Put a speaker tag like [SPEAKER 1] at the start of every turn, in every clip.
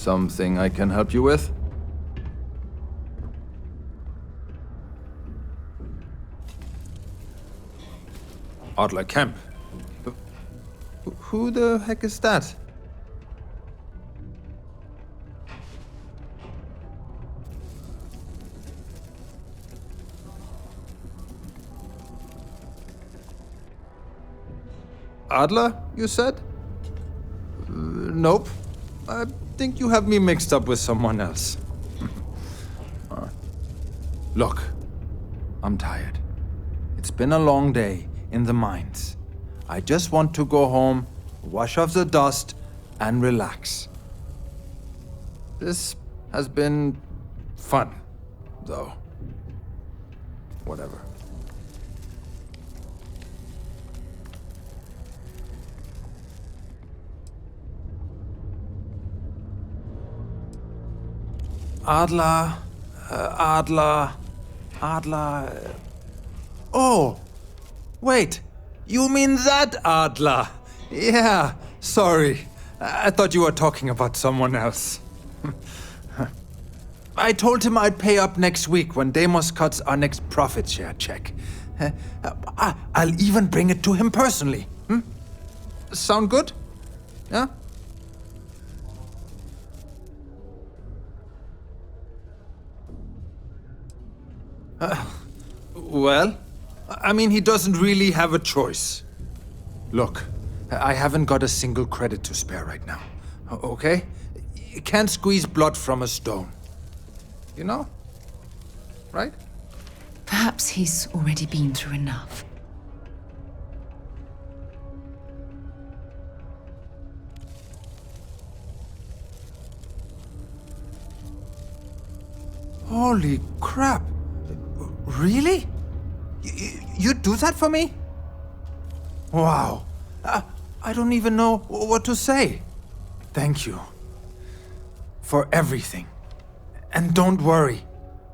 [SPEAKER 1] Something I can help you with? Adler Camp. Who the heck is that? Adler, you said? Nope. I think you have me mixed up with someone else. Look, I'm tired. It's been a long day in the mines. I just want to go home, wash off the dust, and relax. This has been fun, though. Whatever. Adler. Oh! Wait! You mean that Adler? Yeah, sorry. I thought you were talking about someone else. I told him I'd pay up next week when Deimos cuts our next profit share check. I'll even bring it to him personally. Sound good? Yeah? Well, I mean, he doesn't really have a choice. Look, I haven't got a single credit to spare right now, okay? You can't squeeze blood from a stone. You know? Right?
[SPEAKER 2] Perhaps he's already been through enough.
[SPEAKER 1] Holy crap! Really? You'd do that for me? Wow. I don't even know what to say. Thank you. For everything. And don't worry.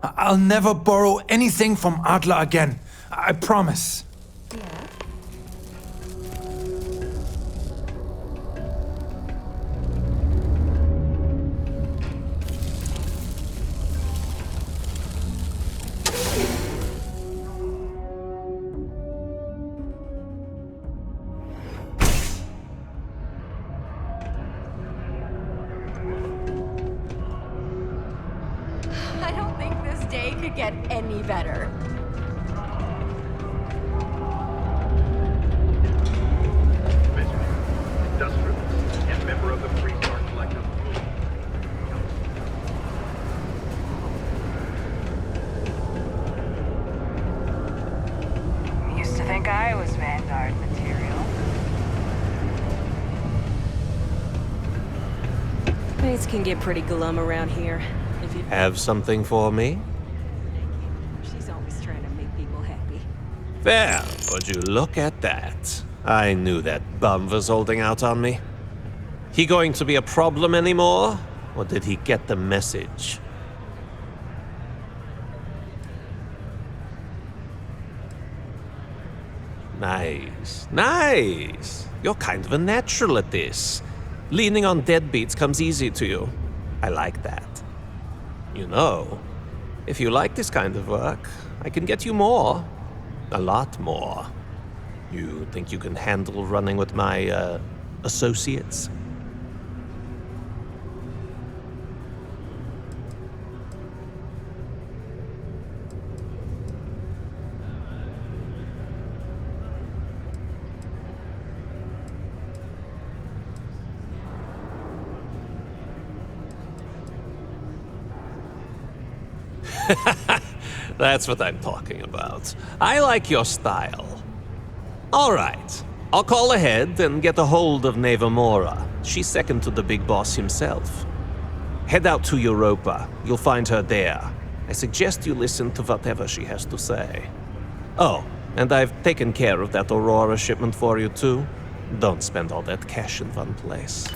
[SPEAKER 1] I'll never borrow anything from Adler again. I promise.
[SPEAKER 3] I don't think this day could get any better.
[SPEAKER 4] Industrialist and member of the Free Car Collective.
[SPEAKER 5] Used to think I was Vanguard material.
[SPEAKER 6] Things can get pretty glum around here. If you
[SPEAKER 7] Have something for me?
[SPEAKER 6] She's always trying to make people happy.
[SPEAKER 7] Well, would you look at that? I knew that bum was holding out on me. He going to be a problem anymore? Or did he get the message? Nice, nice. You're kind of a natural at this. Leaning on deadbeats comes easy to you. I like that. You know, if you like this kind of work, I can get you more. A lot more. You think you can handle running with my, associates? That's what I'm talking about. I like your style. All right. I'll call ahead and get a hold of Nevamora. She's second to the big boss himself. Head out to Europa. You'll find her there. I suggest you listen to whatever she has to say. Oh, and I've taken care of that Aurora shipment for you too. Don't spend all that cash in one place.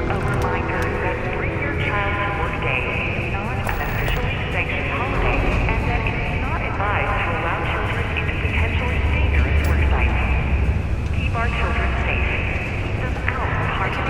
[SPEAKER 5] A reminder that 3-year child workday is not an officially sanctioned holiday, and that it is not advised to allow children into potentially dangerous work sites. Keep our children safe. Keep them out of harm's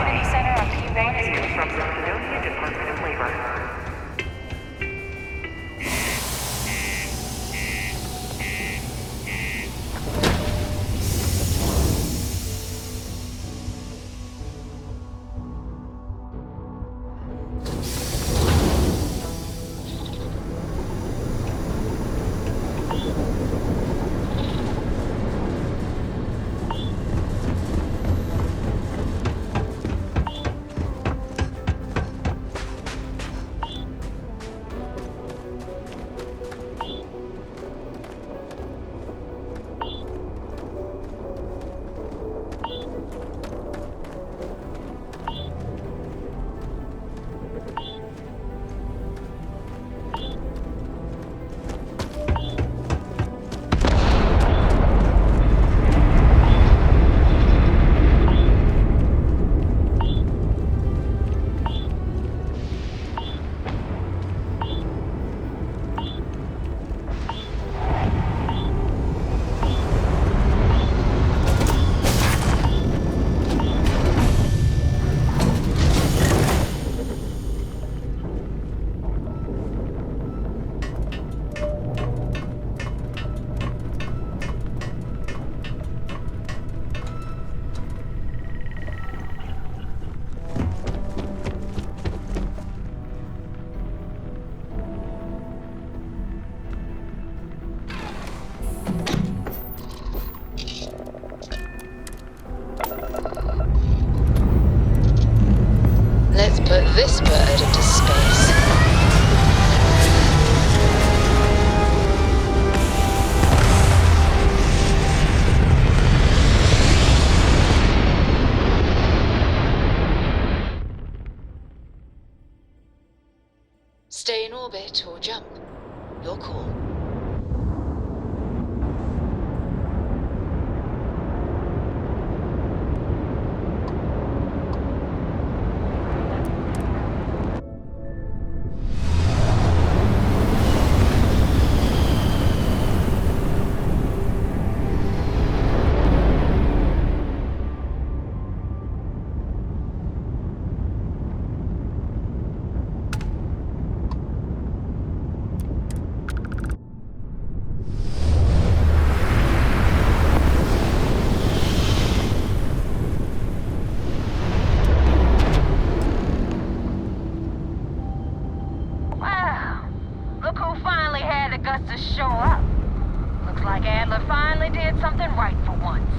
[SPEAKER 3] finally did something right for once.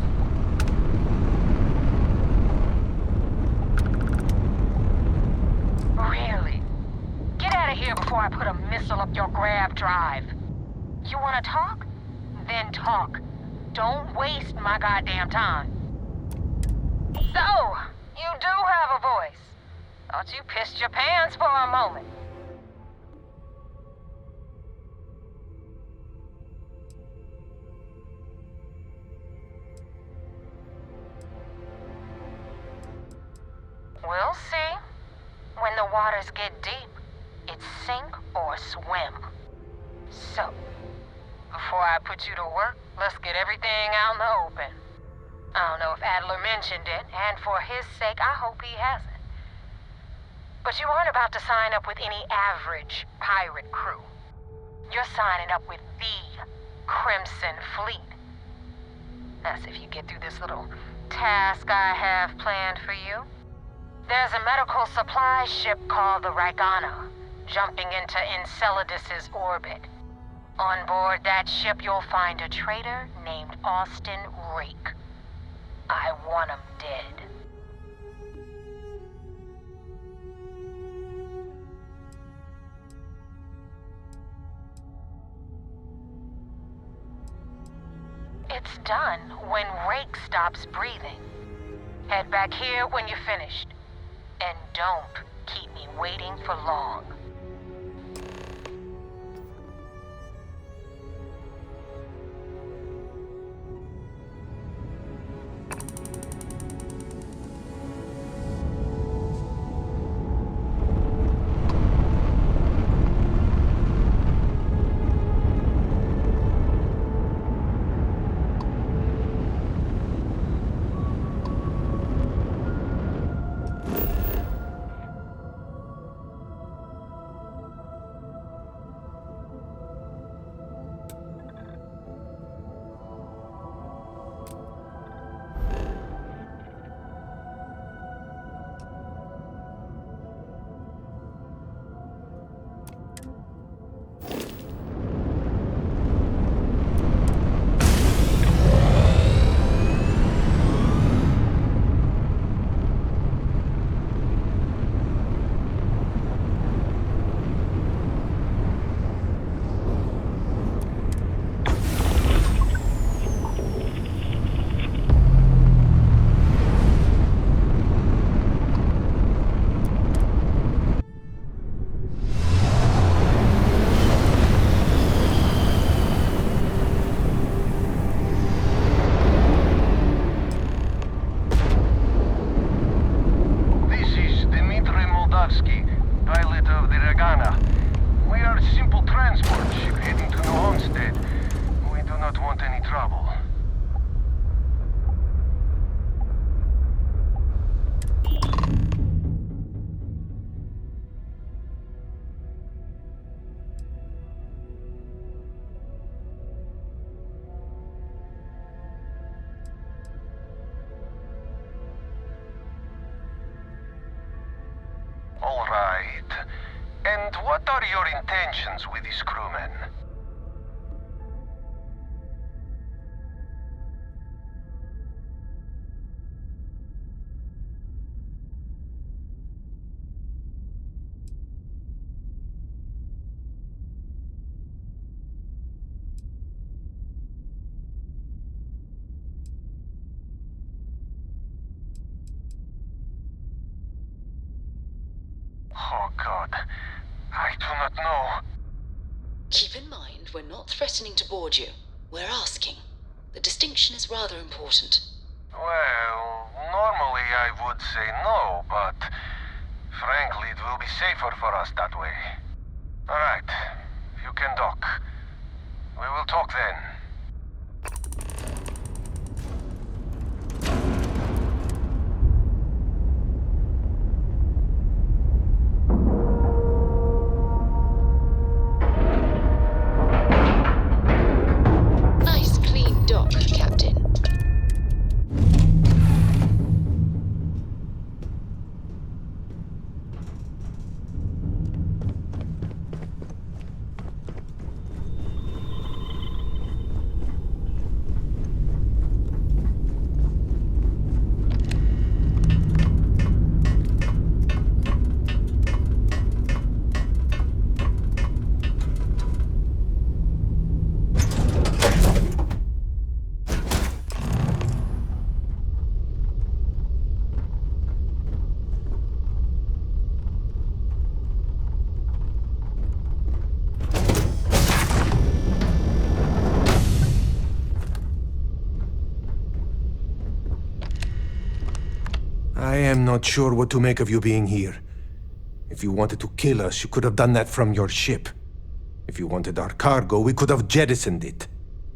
[SPEAKER 3] Really? Get out of here before I put a missile up your grab drive. You wanna talk? Then talk. Don't waste my goddamn time. So, you do have a voice. Thought you pissed your pants for a moment. We'll see. When the waters get deep, it's sink or swim. So, before I put you to work, let's get everything out in the open. I don't know if Adler mentioned it, and for his sake, I hope he hasn't. But you aren't about to sign up with any average pirate crew. You're signing up with the Crimson Fleet. That's if you get through this little task I have planned for you. There's a medical supply ship called the Ragana, jumping into Enceladus's orbit. On board that ship, you'll find a traitor named Austin Rake. I want him dead. It's done when Rake stops breathing. Head back here when you're finished. And don't keep me waiting for long.
[SPEAKER 8] And what are your intentions with these crewmen? Oh God, I do not know.
[SPEAKER 2] Keep in mind, we're not threatening to board you. We're asking. The distinction is rather important.
[SPEAKER 8] Well, normally I would say no, but frankly it will be safer for us that way. Alright, you can dock. We will talk then.
[SPEAKER 9] I am not sure what to make of you being here. If you wanted to kill us, you could have done that from your ship. If you wanted our cargo, we could have jettisoned it.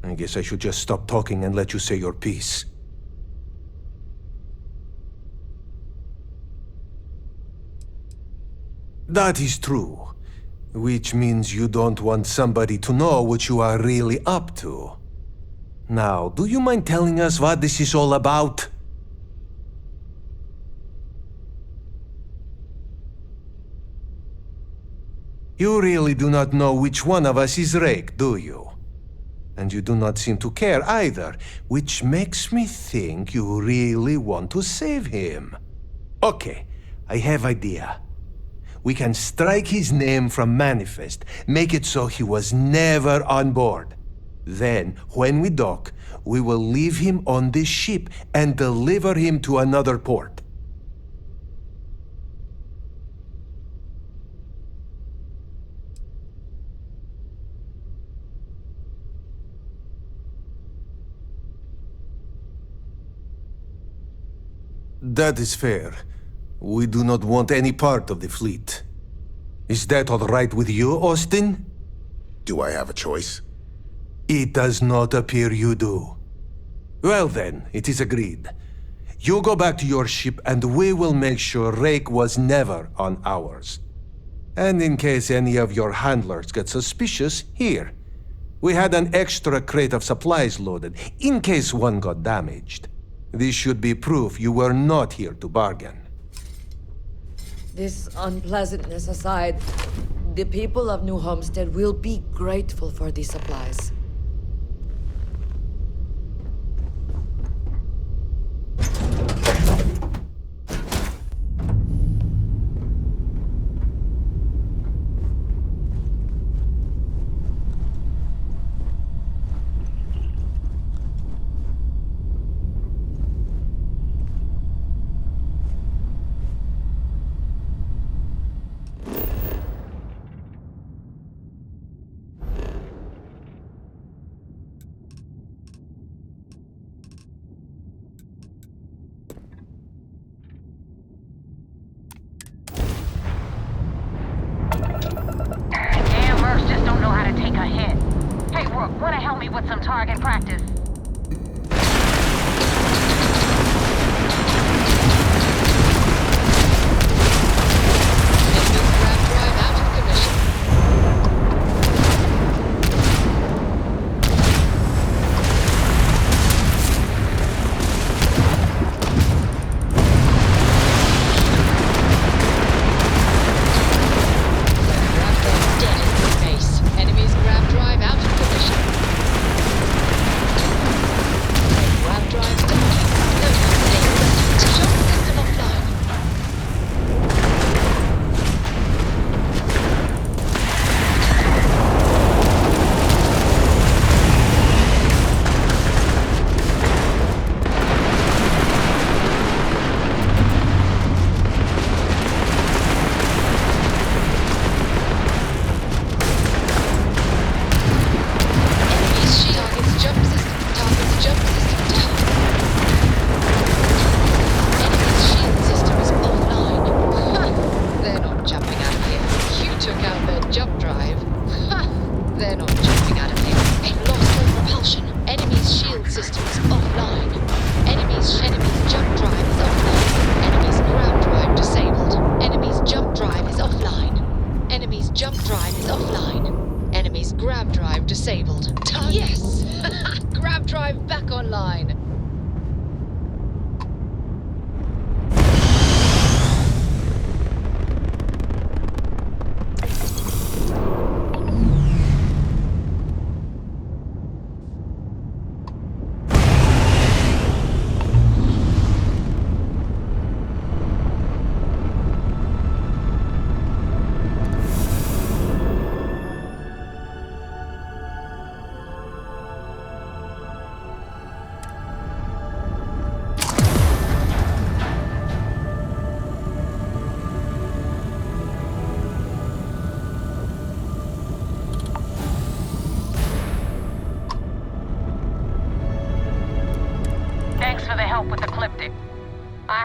[SPEAKER 9] I guess I should just stop talking and let you say your piece. That is true. Which means you don't want somebody to know what you are really up to. Now, do you mind telling us what this is all about? You really do not know which one of us is Rake, do you? And you do not seem to care either, which makes me think you really want to save him. Okay, I have idea. We can strike his name from Manifest, make it so he was never on board. Then, when we dock, we will leave him on this ship and deliver him to another port. That is fair. We do not want any part of the fleet. Is that all right with you, Austin?
[SPEAKER 10] Do I have a choice?
[SPEAKER 9] It does not appear you do. Well then, it is agreed. You go back to your ship and we will make sure Rake was never on ours. And in case any of your handlers get suspicious, here. We had an extra crate of supplies loaded, in case one got damaged. This should be proof you were not here to bargain.
[SPEAKER 11] This unpleasantness aside, the people of New Homestead will be grateful for these supplies.
[SPEAKER 3] Wanna help me with some target practice?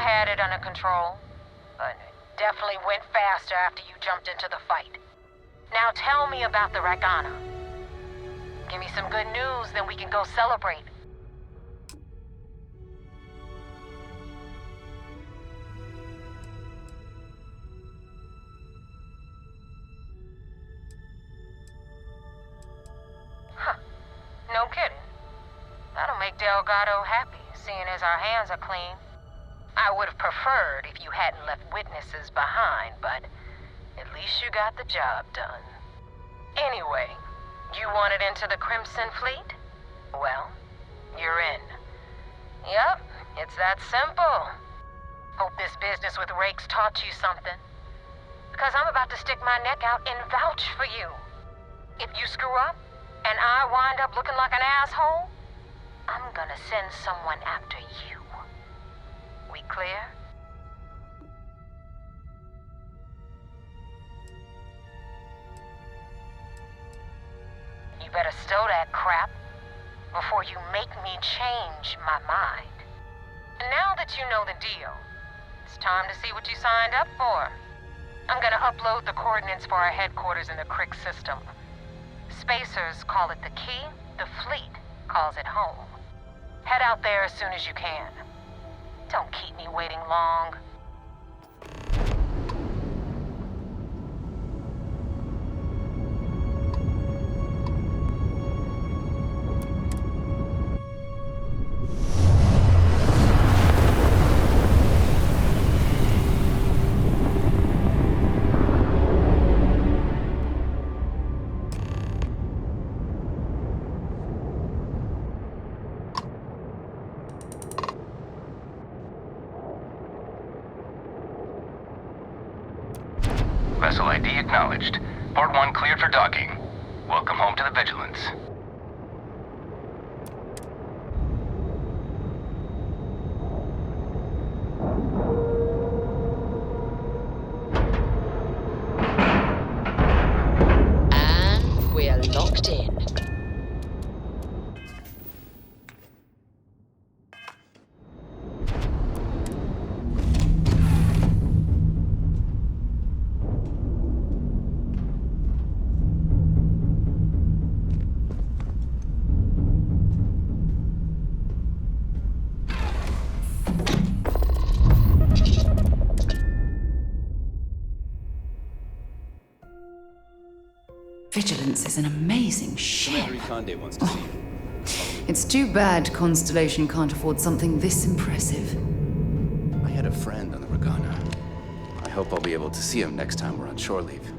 [SPEAKER 3] had it under control, but it definitely went faster after you jumped into the fight. Now tell me about the Ragana. Give me some good news, then we can go celebrate. Huh. No kidding. That'll make Delgado happy, seeing as our hands are clean. I would have preferred if you hadn't left witnesses behind, but at least you got the job done. Anyway, you wanted into the Crimson Fleet? Well, you're in. Yep, it's that simple. Hope this business with Rakes taught you something. Because I'm about to stick my neck out and vouch for you. If you screw up, and I wind up looking like an asshole, I'm gonna send someone after you. We clear? You better stow that crap before you make me change my mind. And now that you know the deal, it's time to see what you signed up for. I'm gonna upload the coordinates for our headquarters in the Crick system. Spacers call it the key, the fleet calls it home. Head out there as soon as you can. Don't keep me waiting long.
[SPEAKER 12] Vessel ID acknowledged. Port 1 cleared for docking. Welcome home to the Vigilance.
[SPEAKER 2] And we're locked in.
[SPEAKER 13] Vigilance is an amazing ship. It's too bad Constellation can't afford something this impressive.
[SPEAKER 14] I had a friend on the Ragana. I hope I'll be able to see him next time we're on shore leave.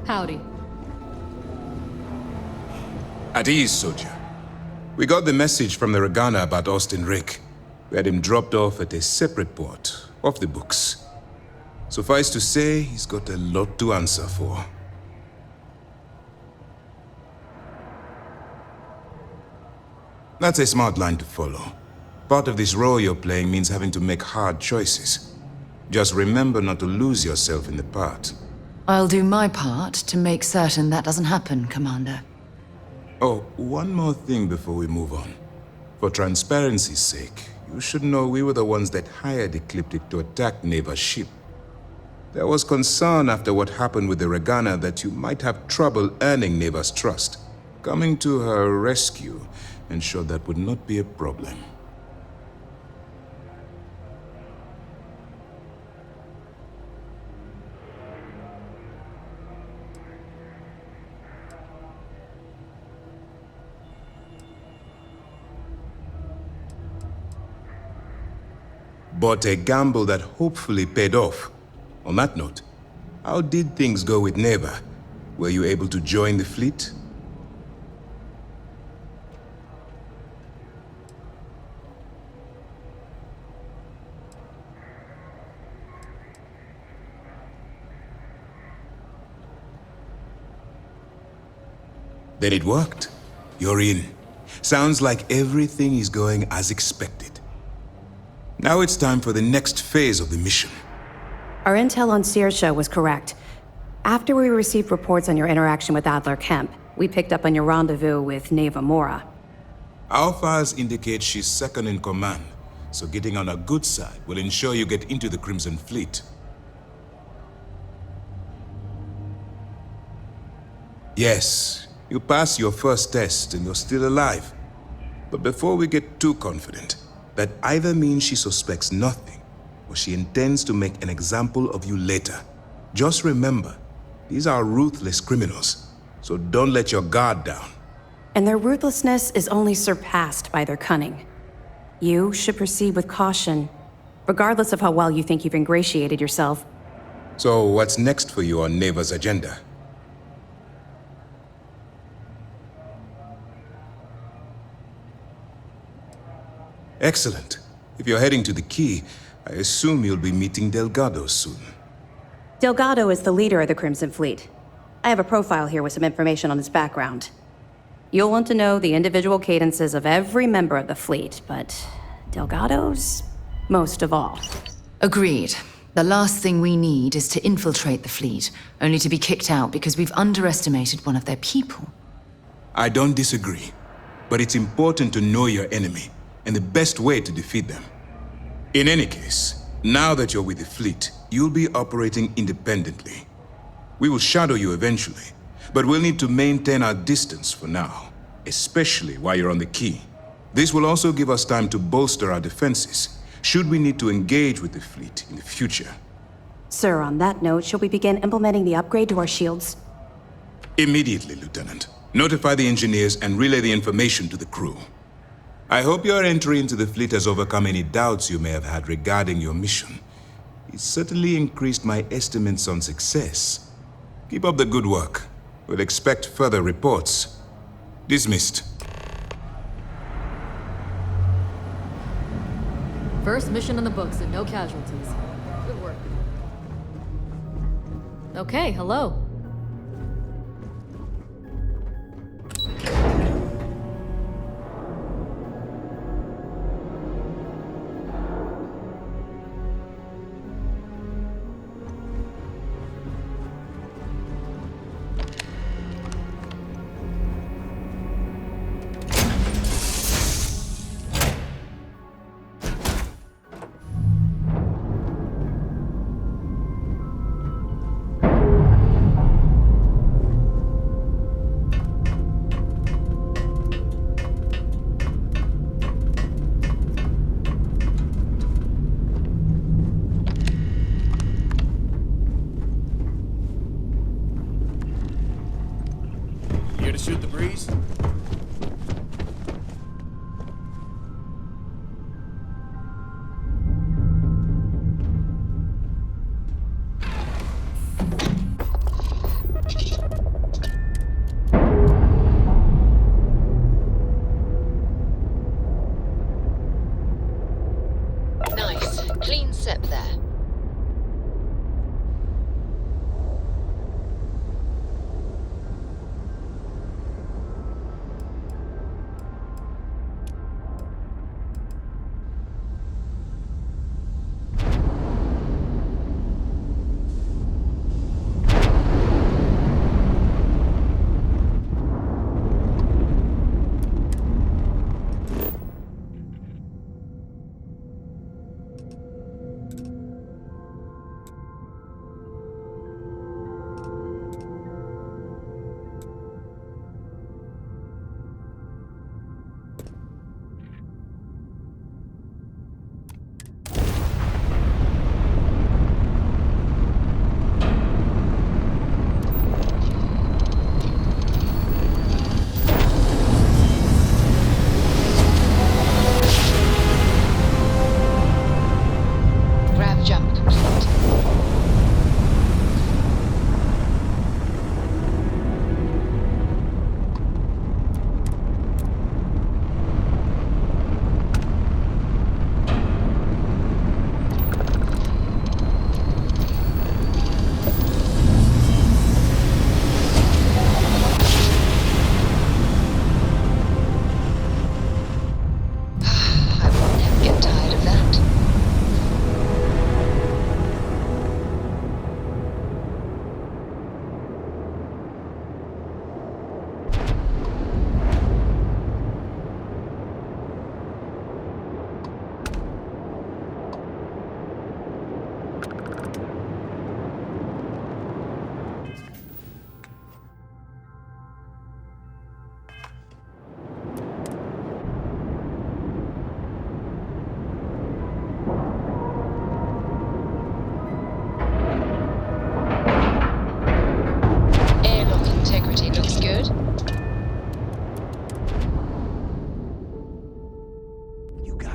[SPEAKER 13] Howdy.
[SPEAKER 15] At ease, soldier. We got the message from the Ragana about Austin Rick. We had him dropped off at a separate port, off the books. Suffice to say, he's got a lot to answer for. That's a smart line to follow. Part of this role you're playing means having to make hard choices. Just remember not to lose yourself in the part.
[SPEAKER 13] I'll do my part to make certain that doesn't happen, Commander.
[SPEAKER 15] Oh, one more thing before we move on. For transparency's sake, you should know we were the ones that hired Ecliptic to attack Neva's ship. There was concern after what happened with the Ragana that you might have trouble earning Neva's trust. Coming to her rescue ensured that would not be a problem. But a gamble that hopefully paid off. On that note, how did things go with Neva? Were you able to join the fleet? Then it worked. You're in. Sounds like everything is going as expected. Now it's time for the next phase of the mission.
[SPEAKER 16] Our intel on Saoirse was correct. After we received reports on your interaction with Adler Kemp, we picked up on your rendezvous with Neva Mora.
[SPEAKER 15] Our files indicate she's second in command, so getting on her good side will ensure you get into the Crimson Fleet. Yes, you passed your first test and you're still alive. But before we get too confident, that either means she suspects nothing, or she intends to make an example of you later. Just remember, these are ruthless criminals, so don't let your guard down.
[SPEAKER 16] And their ruthlessness is only surpassed by their cunning. You should proceed with caution, regardless of how well you think you've ingratiated yourself.
[SPEAKER 15] So what's next for you on Neva's agenda? Excellent. If you're heading to the Key, I assume you'll be meeting Delgado soon.
[SPEAKER 16] Delgado is the leader of the Crimson Fleet. I have a profile here with some information on his background. You'll want to know the individual cadences of every member of the fleet, but Delgado's most of all.
[SPEAKER 13] Agreed. The last thing we need is to infiltrate the fleet, only to be kicked out because we've underestimated one of their people.
[SPEAKER 15] I don't disagree, but it's important to know your enemy and the best way to defeat them. In any case, now that you're with the fleet, you'll be operating independently. We will shadow you eventually, but we'll need to maintain our distance for now, especially while you're on the Key. This will also give us time to bolster our defenses, should we need to engage with the fleet in the future.
[SPEAKER 16] Sir, on that note, shall we begin implementing the upgrade to our shields?
[SPEAKER 15] Immediately, Lieutenant. Notify the engineers and relay the information to the crew. I hope your entry into the fleet has overcome any doubts you may have had regarding your mission. It certainly increased my estimates on success. Keep up the good work. We'll expect further reports. Dismissed.
[SPEAKER 17] First mission in the books and no casualties. Good work. Okay, hello.
[SPEAKER 18] Here to shoot the breeze?
[SPEAKER 2] Nice. Clean sep there.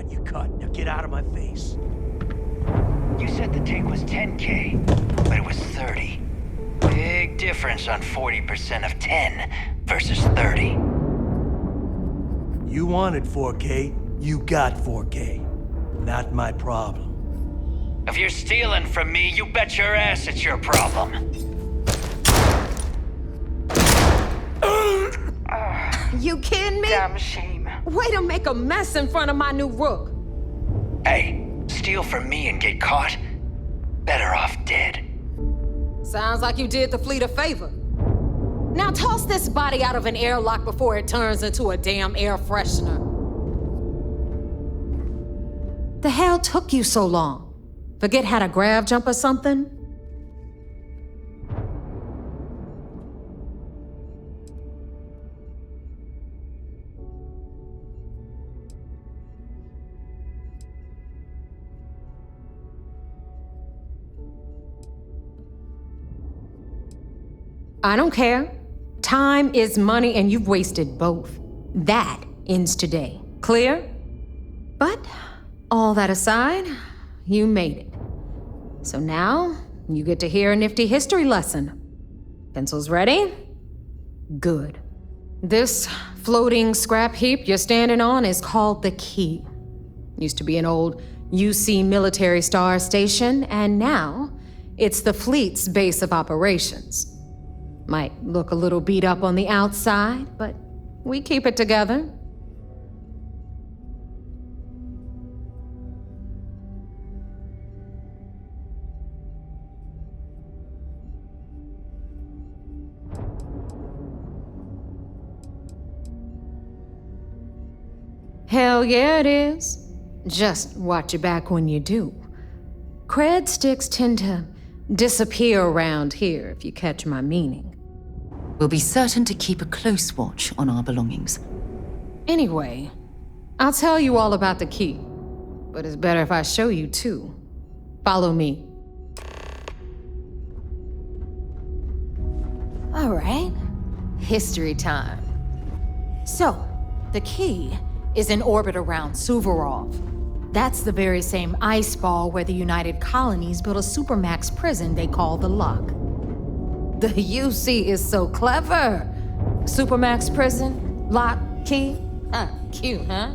[SPEAKER 19] you cut. Now get out of my face.
[SPEAKER 20] You said the take was 10K, but it was 30. Big difference on 40% of 10 versus 30.
[SPEAKER 19] You wanted 4K, you got 4K. Not my problem.
[SPEAKER 20] If you're stealing from me, you bet your ass it's your problem.
[SPEAKER 6] You kidding me?
[SPEAKER 3] Damn shame.
[SPEAKER 6] Way to make a mess in front of my new rook.
[SPEAKER 20] Hey, steal from me and get caught? Better off dead.
[SPEAKER 6] Sounds like you did the fleet a favor. Now toss this body out of an airlock before it turns into a damn air freshener. The hell took you so long? Forget how to grav jump or something? I don't care. Time is money and you've wasted both. That ends today. Clear? But all that aside, you made it. So now you get to hear a nifty history lesson. Pencils ready? Good. This floating scrap heap you're standing on is called the Key. Used to be an old UC military star station, and now it's the fleet's base of operations. Might look a little beat up on the outside, but we keep it together. Hell yeah, it is. Just watch your back when you do. Cred sticks tend to disappear around here, if you catch my meaning.
[SPEAKER 13] We'll be certain to keep a close watch on our belongings.
[SPEAKER 6] Anyway, I'll tell you all about the Key, but it's better if I show you too. Follow me. All right, history time. So, the Key is in orbit around Suvorov. That's the very same ice ball where the United Colonies built a supermax prison they call the Lock. The UC is so clever. Supermax prison, lock, key. Cute, huh?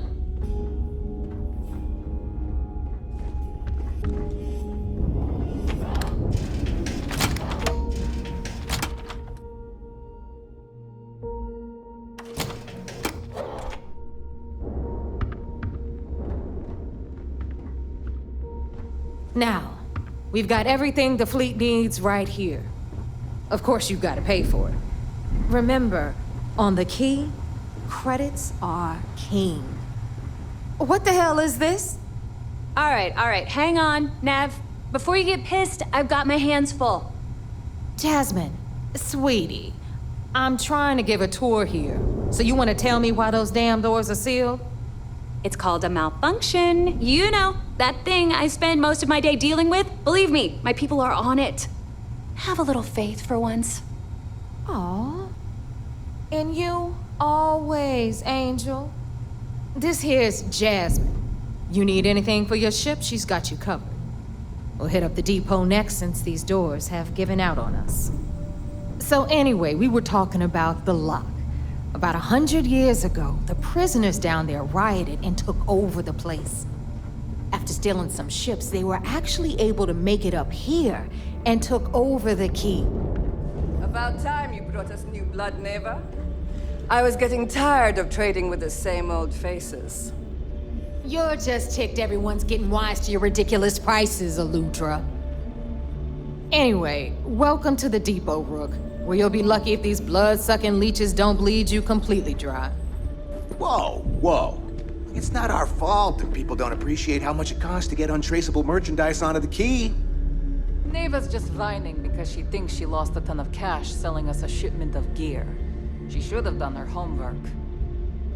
[SPEAKER 6] Now, we've got everything the fleet needs right here. Of course, you've got to pay for it. Remember, on the Key, credits are king. What the hell is this?
[SPEAKER 21] All right, hang on, Nev. Before you get pissed, I've got my hands full.
[SPEAKER 6] Jasmine, sweetie, I'm trying to give a tour here. So you want to tell me why those damn doors are sealed?
[SPEAKER 21] It's called a malfunction. You know, that thing I spend most of my day dealing with. Believe me, my people are on it. Have a little faith for once.
[SPEAKER 6] Aw. In you, always, Angel. This here's Jasmine. You need anything for your ship, she's got you covered. We'll hit up the depot next since these doors have given out on us. So anyway, we were talking about the Lock. About 100 years ago, the prisoners down there rioted and took over the place. After stealing some ships, they were actually able to make it up here and took over the Key.
[SPEAKER 22] About time you brought us new blood, Neva. I was getting tired of trading with the same old faces.
[SPEAKER 6] You're just ticked everyone's getting wise to your ridiculous prices, Elutra. Anyway, welcome to the depot, Rook, where you'll be lucky if these blood-sucking leeches don't bleed you completely dry.
[SPEAKER 23] Whoa. It's not our fault that people don't appreciate how much it costs to get untraceable merchandise onto the Key.
[SPEAKER 24] Neva's just whining because she thinks she lost a ton of cash selling us a shipment of gear. She should have done her homework.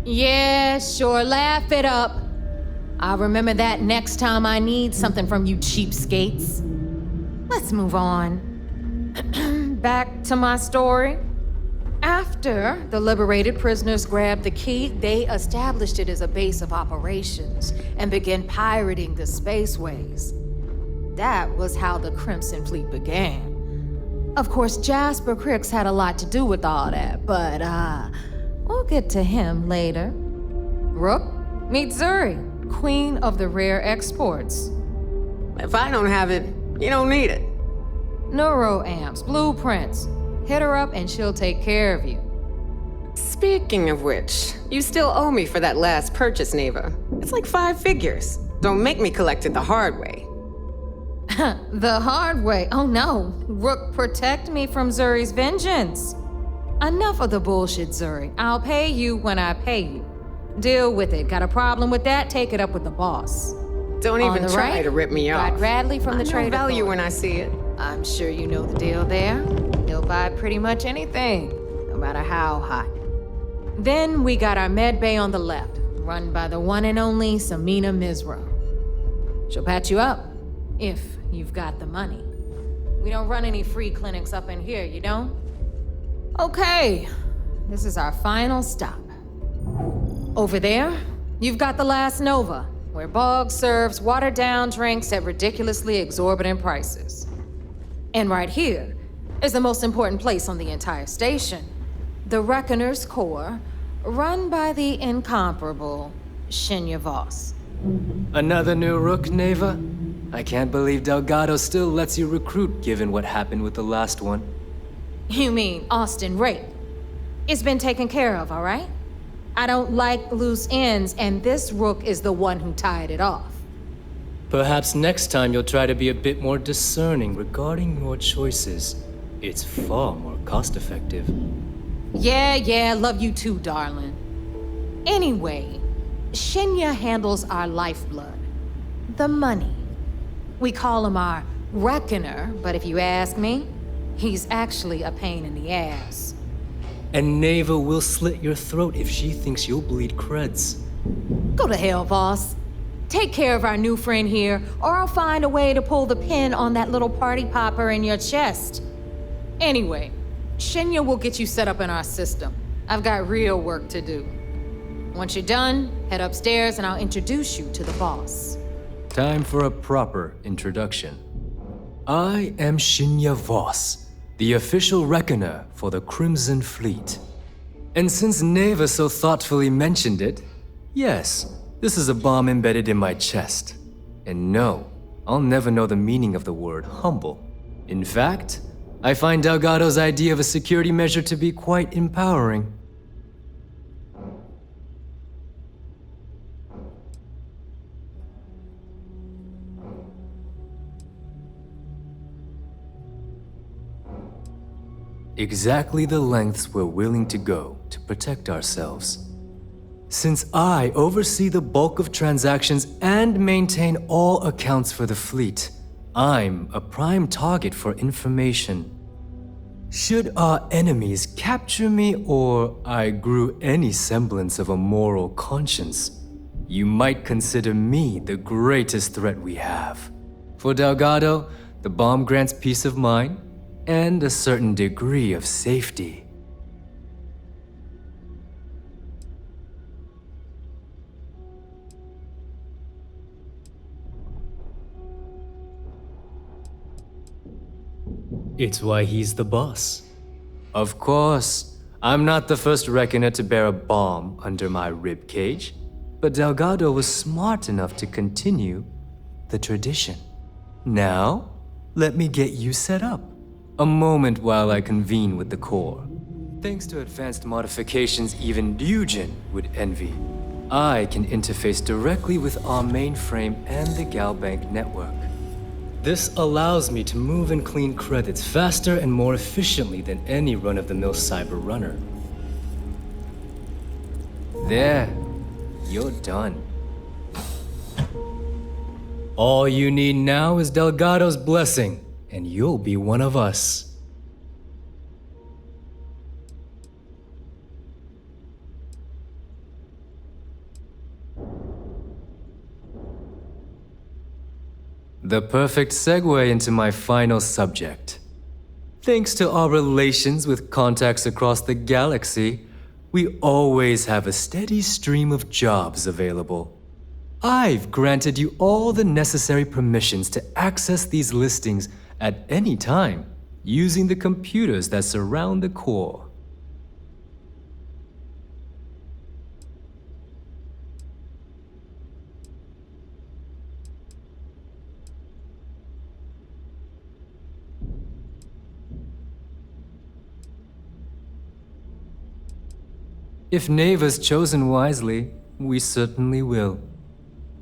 [SPEAKER 6] Yeah, sure, laugh it up. I'll remember that next time I need something from you cheapskates. Let's move on. Back to my story. After the liberated prisoners grabbed the key, they established it as a base of operations and began pirating the spaceways. That was how the Crimson Fleet began. Of course, Jasper Cricks had a lot to do with all that, but we'll get to him later. Rook, meet Zuri, queen of the rare exports.
[SPEAKER 1] If I don't have it, you don't need it.
[SPEAKER 6] Neuroamps, blueprints. Hit her up and she'll take care of you.
[SPEAKER 1] Speaking of which, you still owe me for that last purchase, Neva. It's like 5 figures. Don't make me collect it the hard way.
[SPEAKER 6] The hard way? Oh no. Rook, protect me from Zuri's vengeance. Enough of the bullshit, Zuri. I'll pay you when I pay you. Deal with it. Got a problem with that? Take it up with the boss.
[SPEAKER 1] Don't even try to rip me off.
[SPEAKER 6] Got Radley from the trade
[SPEAKER 1] value when I see it.
[SPEAKER 6] I'm sure you know the deal there. He'll buy pretty much anything, no matter how hot. Then we got our med bay on the left, run by the one and only Samina Misra. She'll patch you up, if you've got the money. We don't run any free clinics up in here, you don't? Okay, this is our final stop. Over there, you've got the last Nova, where Bog serves watered-down drinks at ridiculously exorbitant prices. And right here is the most important place on the entire station, the Reckoner's Core, run by the incomparable Shinya Voss.
[SPEAKER 4] Another new Rook, Neva? I can't believe Delgado still lets you recruit given what happened with the last one.
[SPEAKER 6] You mean Austin Rape? It's been taken care of, all right? I don't like loose ends, and this Rook is the one who tied it off.
[SPEAKER 4] Perhaps next time you'll try to be a bit more discerning regarding your choices. It's far more cost-effective.
[SPEAKER 6] Yeah, love you too, darling. Anyway, Shinya handles our lifeblood. The money. We call him our Reckoner, but if you ask me, he's actually a pain in the ass.
[SPEAKER 4] And Neva will slit your throat if she thinks you'll bleed creds.
[SPEAKER 6] Go to hell, boss. Take care of our new friend here, or I'll find a way to pull the pin on that little party popper in your chest. Anyway, Shinya will get you set up in our system. I've got real work to do. Once you're done, head upstairs and I'll introduce you to the boss.
[SPEAKER 4] Time for a proper introduction. I am Shinya Voss, the official reckoner for the Crimson Fleet. And since Neva so thoughtfully mentioned it, yes, this is a bomb embedded in my chest. And no, I'll never know the meaning of the word humble. In fact, I find Delgado's idea of a security measure to be quite empowering. Exactly the lengths we're willing to go to protect ourselves. Since I oversee the bulk of transactions and maintain all accounts for the fleet, I'm a prime target for information. Should our enemies capture me or I grew any semblance of a moral conscience, you might consider me the greatest threat we have. For Delgado, the bomb grants peace of mind and a certain degree of safety. It's why he's the boss. Of course, I'm not the first reckoner to bear a bomb under my ribcage, but Delgado was smart enough to continue the tradition. Now, let me get you set up. A moment while I convene with the core. Thanks to advanced modifications even Ryujin would envy, I can interface directly with our mainframe and the Galbank network. This allows me to move and clean credits faster and more efficiently than any run-of-the-mill cyber runner. There, you're done. All you need now is Delgado's blessing, and you'll be one of us. The perfect segue into my final subject. Thanks to our relations with contacts across the galaxy, we always have a steady stream of jobs available. I've granted you all the necessary permissions to access these listings at any time, using the computers that surround the core. If Neva's chosen wisely, we certainly will.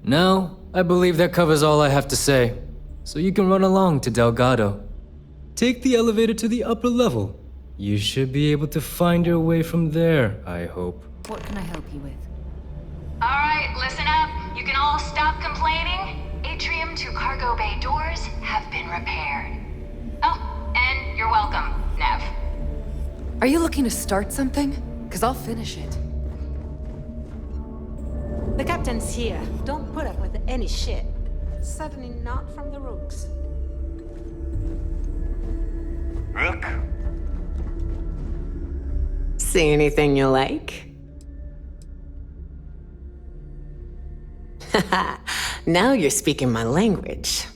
[SPEAKER 4] Now, I believe that covers all I have to say, so you can run along to Delgado. Take the elevator to the upper level. You should be able to find your way from there, I hope.
[SPEAKER 13] What can I help you with?
[SPEAKER 21] Alright, listen up. You can all stop complaining. Atrium to cargo bay doors have been repaired. Oh, and you're welcome, Nev.
[SPEAKER 24] Are you looking to start something? Because I'll finish it.
[SPEAKER 5] The captain's here. Don't put up with any shit. Certainly not from the Rooks.
[SPEAKER 20] Rook?
[SPEAKER 1] See anything you like? Haha, now you're speaking my language.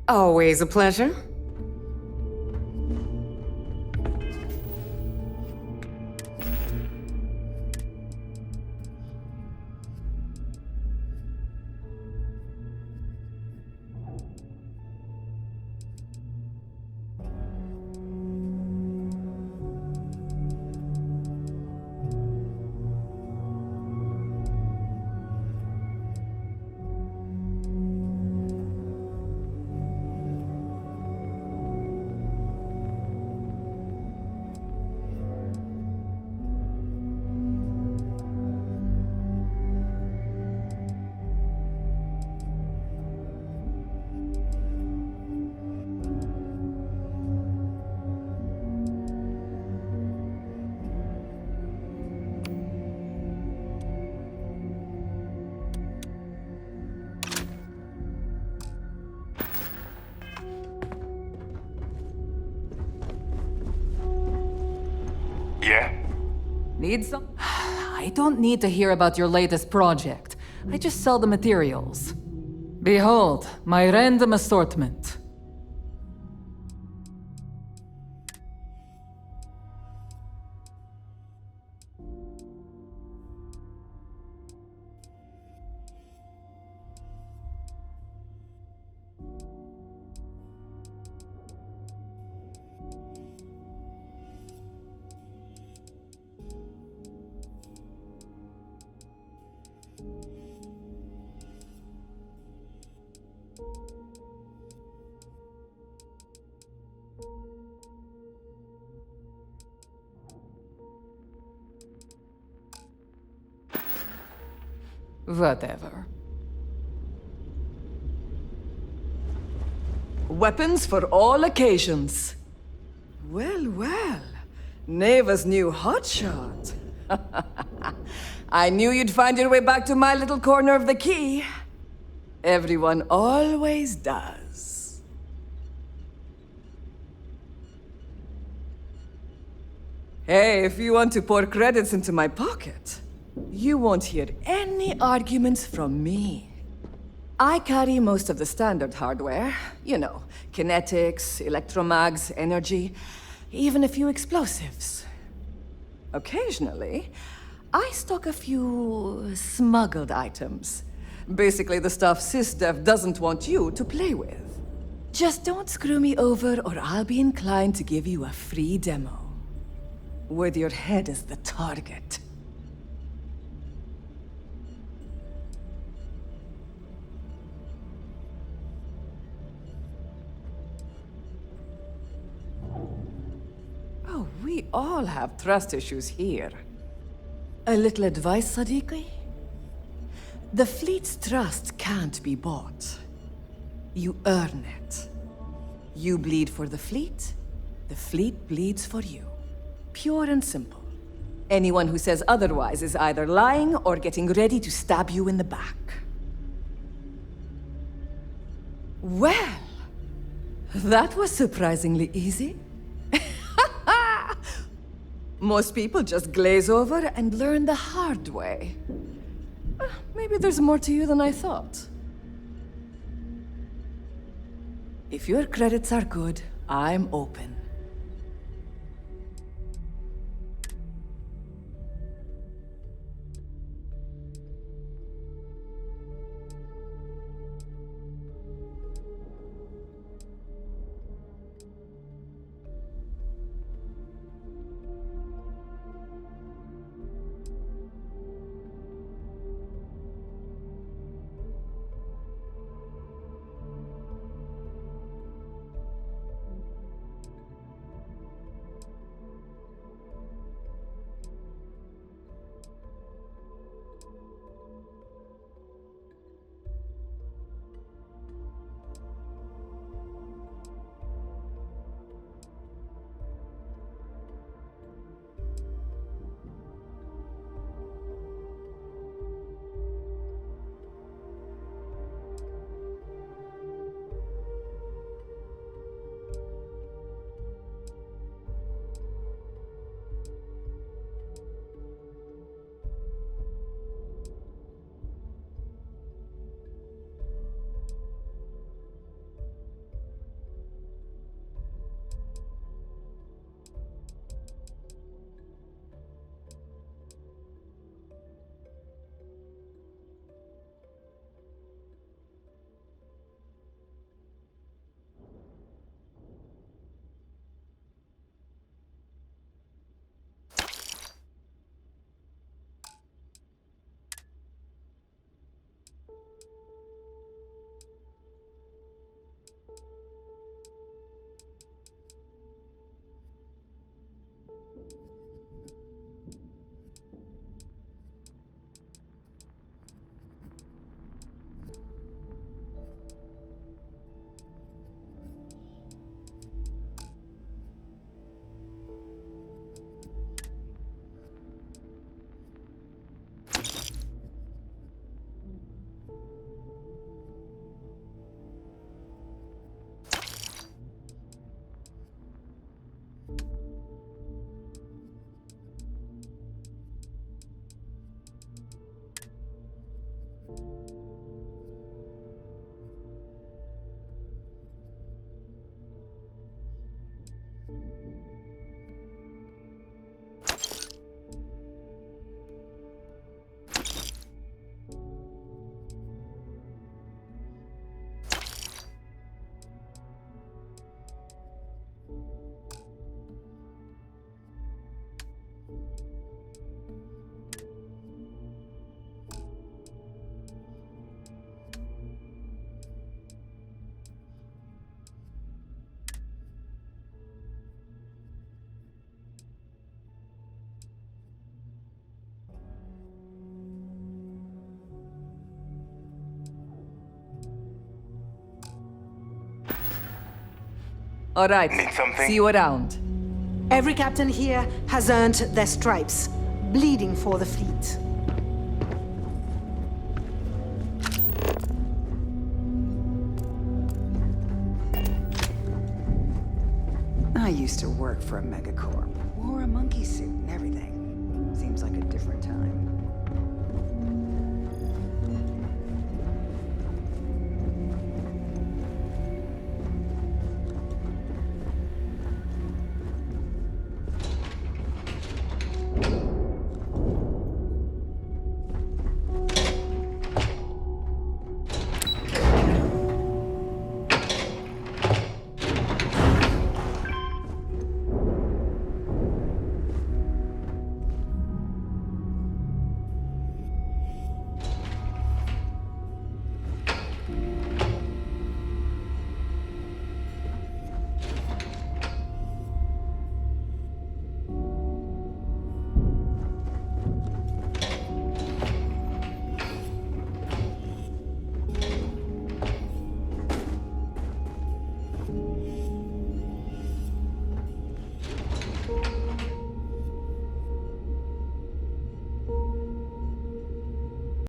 [SPEAKER 1] Always a pleasure.
[SPEAKER 22] Need some?
[SPEAKER 24] I don't need to hear about your latest project. I just sell the materials. Behold, my random assortment. Whatever.
[SPEAKER 22] Weapons for all occasions. Well, well. Neva's new hotshot. I knew you'd find your way back to my little corner of the key. Everyone always does. Hey, if you want to pour credits into my pocket, you won't hear any arguments from me. I carry most of the standard hardware. You know, kinetics, electromags, energy, even a few explosives. Occasionally, I stock a few smuggled items. Basically the stuff SysDev doesn't want you to play with. Just don't screw me over or I'll be inclined to give you a free demo. With your head as the target. Oh, we all have trust issues here. A little advice, Sadiqi? The fleet's trust can't be bought. You earn it. You bleed for the fleet bleeds for you. Pure and simple. Anyone who says otherwise is either lying or getting ready to stab you in the back. Well, that was surprisingly easy. Most people just glaze over and learn the hard way. Maybe there's more to you than I thought. If your credits are good, I'm open. All right.
[SPEAKER 7] Need something?
[SPEAKER 22] See you around.
[SPEAKER 5] Every captain here has earned their stripes, bleeding for the fleet.
[SPEAKER 8] I used to work for a megacorp. Wore a monkey suit and everything. Seems like a different time.